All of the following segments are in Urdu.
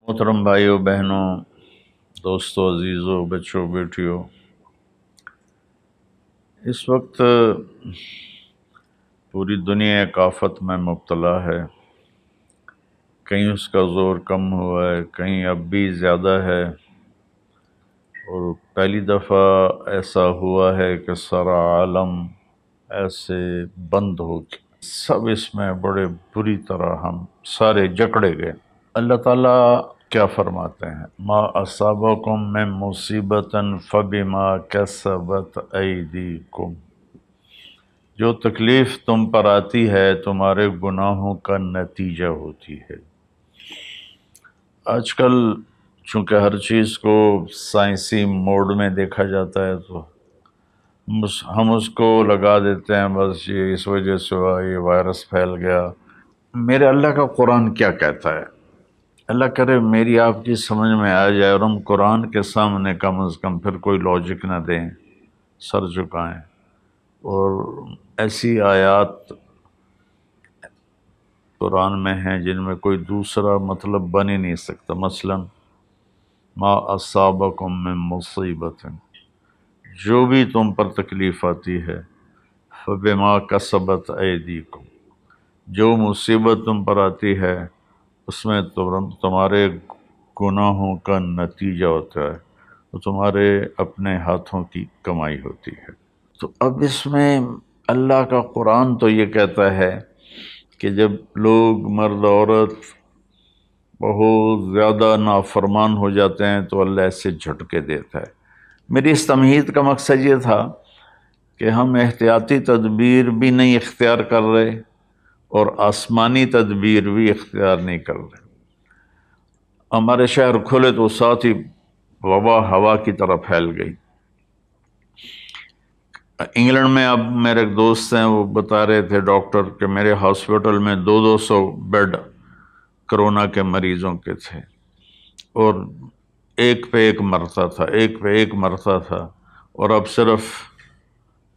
محترم بھائیوں بہنوں، دوستوں، عزیزوں، بچوں، بیٹیوں، اس وقت پوری دنیا ایک آفت میں مبتلا ہے۔ کہیں اس کا زور کم ہوا ہے، کہیں اب بھی زیادہ ہے، اور پہلی دفعہ ایسا ہوا ہے کہ سارا عالم ایسے بند ہو کے سب اس میں بڑے بری طرح ہم سارے جکڑے گئے۔ اللہ تعالیٰ کیا فرماتے ہیں؟ ما اصابکم من مصیبت فبما کسبت ایدیکم، جو تکلیف تم پر آتی ہے تمہارے گناہوں کا نتیجہ ہوتی ہے۔ آج کل چونکہ ہر چیز کو سائنسی موڈ میں دیکھا جاتا ہے تو ہم اس کو لگا دیتے ہیں بس یہ اس وجہ سے ہوا، یہ وائرس پھیل گیا۔ میرے اللہ کا قرآن کیا کہتا ہے؟ اللہ کرے میری آپ کی سمجھ میں آ جائے اور ہم قرآن کے سامنے کم از کم پھر کوئی لاجک نہ دیں، سر جھکائیں، اور ایسی آیات قرآن میں ہیں جن میں کوئی دوسرا مطلب بن ہی نہیں سکتا۔ مثلا ما اصابکم من مصیبت، جو بھی تم پر تکلیف آتی ہے، فبما کسبت ایدیکم، جو مصیبت تم پر آتی ہے اس میں تمہارے گناہوں کا نتیجہ ہوتا ہے، وہ تمہارے اپنے ہاتھوں کی کمائی ہوتی ہے۔ تو اب اس میں اللہ کا قرآن تو یہ کہتا ہے کہ جب لوگ مرد عورت بہت زیادہ نافرمان ہو جاتے ہیں تو اللہ ایسے جھٹکے دیتا ہے۔ میری اس تمہید کا مقصد یہ تھا کہ ہم احتیاطی تدبیر بھی نہیں اختیار کر رہے اور آسمانی تدبیر بھی اختیار نہیں کر رہے۔ ہمارے شہر کھلے تو ساتھ ہی وبا ہوا کی طرح پھیل گئی۔ انگلینڈ میں اب میرے ایک دوست ہیں، وہ بتا رہے تھے ڈاکٹر کہ میرے ہاسپٹل میں 200 بیڈ کرونا کے مریضوں کے تھے، اور ایک پہ ایک مرتا تھا، ایک پہ ایک مرتا تھا، اور اب صرف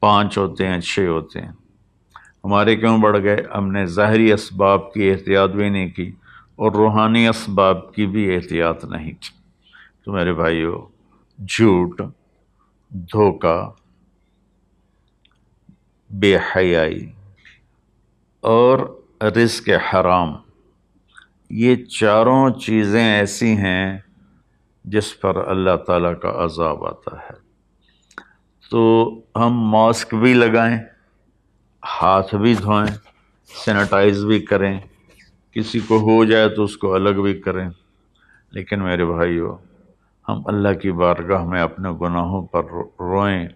5 ہوتے ہیں، 6 ہوتے ہیں۔ ہمارے کیوں بڑھ گئے؟ ہم نے ظاہری اسباب کی احتیاط بھی نہیں کی اور روحانی اسباب کی بھی احتیاط نہیں کی۔ تو میرے بھائیو، جھوٹ، دھوکہ، بے حیائی اور رزق حرام، یہ چاروں چیزیں ایسی ہیں جس پر اللہ تعالیٰ کا عذاب آتا ہے۔ تو ہم ماسک بھی لگائیں، ہاتھ بھی دھوئیں، سینیٹائز بھی کریں، کسی کو ہو جائے تو اس کو الگ بھی کریں، لیکن میرے بھائیو ہم اللہ کی بارگاہ میں اپنے گناہوں پر روئیں۔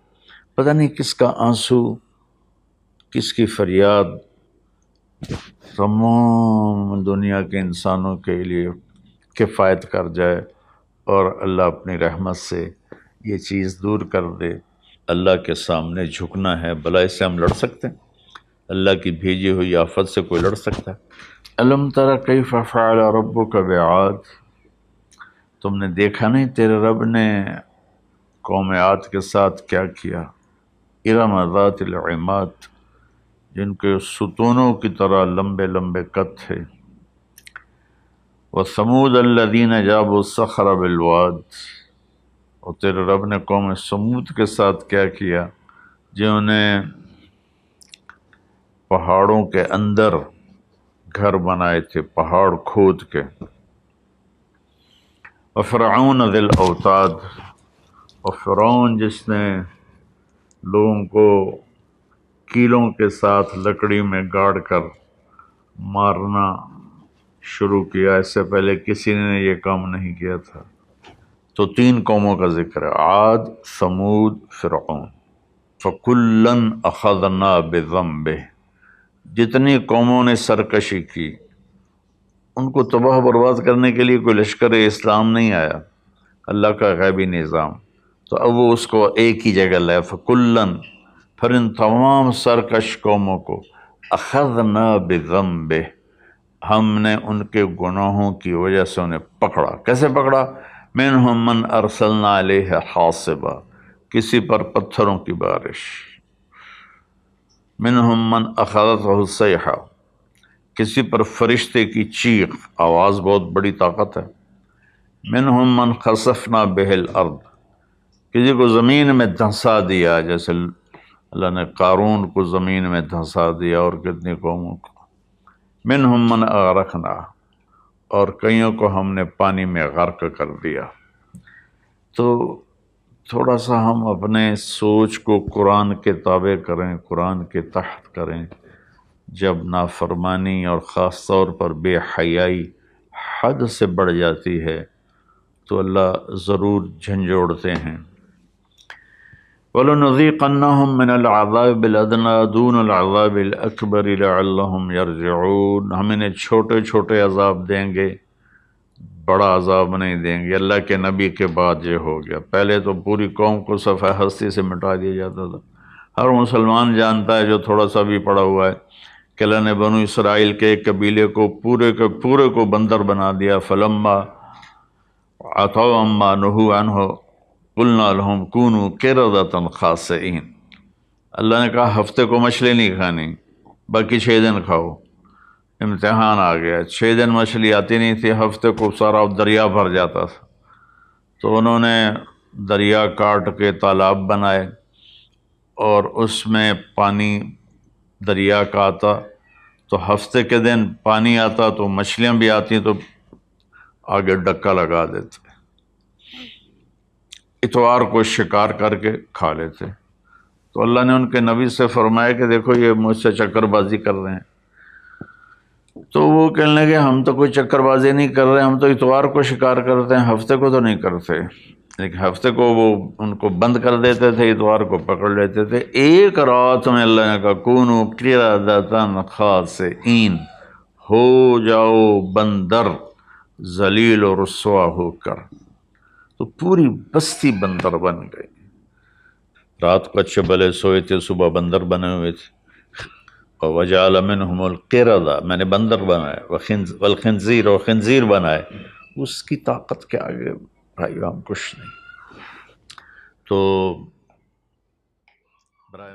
پتہ نہیں کس کا آنسو، کس کی فریاد تمام دنیا کے انسانوں کے لیے کفایت کر جائے اور اللہ اپنی رحمت سے یہ چیز دور کر دے۔ اللہ کے سامنے جھکنا ہے، بھلا اس سے ہم لڑ سکتے ہیں؟ اللہ کی بھیجی ہوئی آفت سے کوئی لڑ سکتا ہے؟ الم تر کیف فعل ربک بعاد، تم نے دیکھا نہیں تیرے رب نے قوم عاد کے ساتھ کیا کیا؟ ارم ذات العماد، جن کے ستونوں کی طرح لمبے لمبے قد تھے۔ وثمود الذین جابوا الصخر بالواد، اور تیرے رب نے قوم سمود کے ساتھ کیا کیا؟ جنہوں نے پہاڑوں کے اندر گھر بنائے تھے، پہاڑ کھود کے۔ وفرعون ذی الاوتاد، اور فرعون جس نے لوگوں کو کیلوں کے ساتھ لکڑی میں گاڑ کر مارنا شروع کیا، اس سے پہلے کسی نے یہ کام نہیں کیا تھا۔ تو 3 قوموں کا ذکر ہے، عاد، ثمود، فرعون۔ فَكُلًّا أَخَذْنَا بِذَنبِهِ، جتنی قوموں نے سرکشی کی ان کو تباہ برباد کرنے کے لیے کوئی لشکر اسلام نہیں آیا، اللہ کا غیبی نظام۔ تو اب وہ اس کو ایک ہی جگہ لائے، فَكُلًّا، پھر ان تمام سرکش قوموں کو اخذنا بذنبہ، ہم نے ان کے گناہوں کی وجہ سے انہیں پکڑا۔ کیسے پکڑا؟ منہم من ارسلنا علیہ حاصبا، کسی پر پتھروں کی بارش، منہم من اخذتہ الصیحہ، کسی پر فرشتے کی چیخ، آواز بہت بڑی طاقت ہے، منہم من خسفنا بہ الارض، کسی کو زمین میں دھنسا دیا، جیسے اللہ نے قارون کو زمین میں دھنسا دیا اور کتنی قوموں کو۔ منہم من اغرقنا، اور کئیوں کو ہم نے پانی میں غرق کر دیا۔ تو تھوڑا سا ہم اپنے سوچ کو قرآن کے تابع کریں، قرآن کے تحت کریں۔ جب نافرمانی اور خاص طور پر بے حیائی حد سے بڑھ جاتی ہے تو اللہ ضرور جھنجھوڑتے ہیں۔ وَلَنُذِيقَنَّهُم مِّنَ الْعَذَابِ الْأَدْنَىٰ دُونَ الْعَذَابِ الْأَكْبَرِ لَعَلَّهُمْ يَرْجِعُونَ، ہم انہیں چھوٹے چھوٹے عذاب دیں گے، بڑا عذاب نہیں دیں گے۔ اللہ کے نبی کے بعد یہ ہو گیا، پہلے تو پوری قوم کو صفحہ ہستی سے مٹا دیا جاتا تھا۔ ہر مسلمان جانتا ہے جو تھوڑا سا بھی پڑا ہوا ہے کہ اللہ نے بنو اسرائیل کے ایک قبیلے کو پورے کے پورے کو بندر بنا دیا۔ فلما عتوا عما نہوا عنہ قلنا لهم کونوا قردۃ خاسئین، اللہ نے کہا ہفتے کو مچھلی نہیں کھانی، باقی 6 دن کھاؤ۔ امتحان آ گیا، 6 دن مچھلی آتی نہیں تھی، ہفتے کو سارا دریا بھر جاتا تھا، تو انہوں نے دریا کاٹ کے تالاب بنائے اور اس میں پانی دریا کا آتا، تو ہفتے کے دن پانی آتا تو مچھلیاں بھی آتی تو آگے ڈکا لگا دیتے، اتوار کو شکار کر کے کھا لیتے۔ تو اللہ نے ان کے نبی سے فرمایا کہ دیکھو یہ مجھ سے چکر بازی کر رہے ہیں، تو وہ کہنے لگے ہم تو کوئی چکر بازی نہیں کر رہے، ہم تو اتوار کو شکار کرتے ہیں، ہفتے کو تو نہیں کرتے۔ لیکن ہفتے کو وہ ان کو بند کر دیتے تھے، اتوار کو پکڑ لیتے تھے۔ ایک رات میں اللہ نے کہا کونوا قردۃ خاسئین، ہو جاؤ بندر ذلیل و رسوا ہو کر، تو پوری بستی بندر بن گئی۔ رات کو اچھے بھلے سوئے تھے، صبح بندر بنے ہوئے تھے۔ وَجَعَلَ مِنْهُمُ الْقِرَدَ، میں نے بندر بنائے، والخنزیر، اور خنزیر بنائے۔ اس کی طاقت کے آگے بھائی ہم کچھ نہیں۔ تو برائے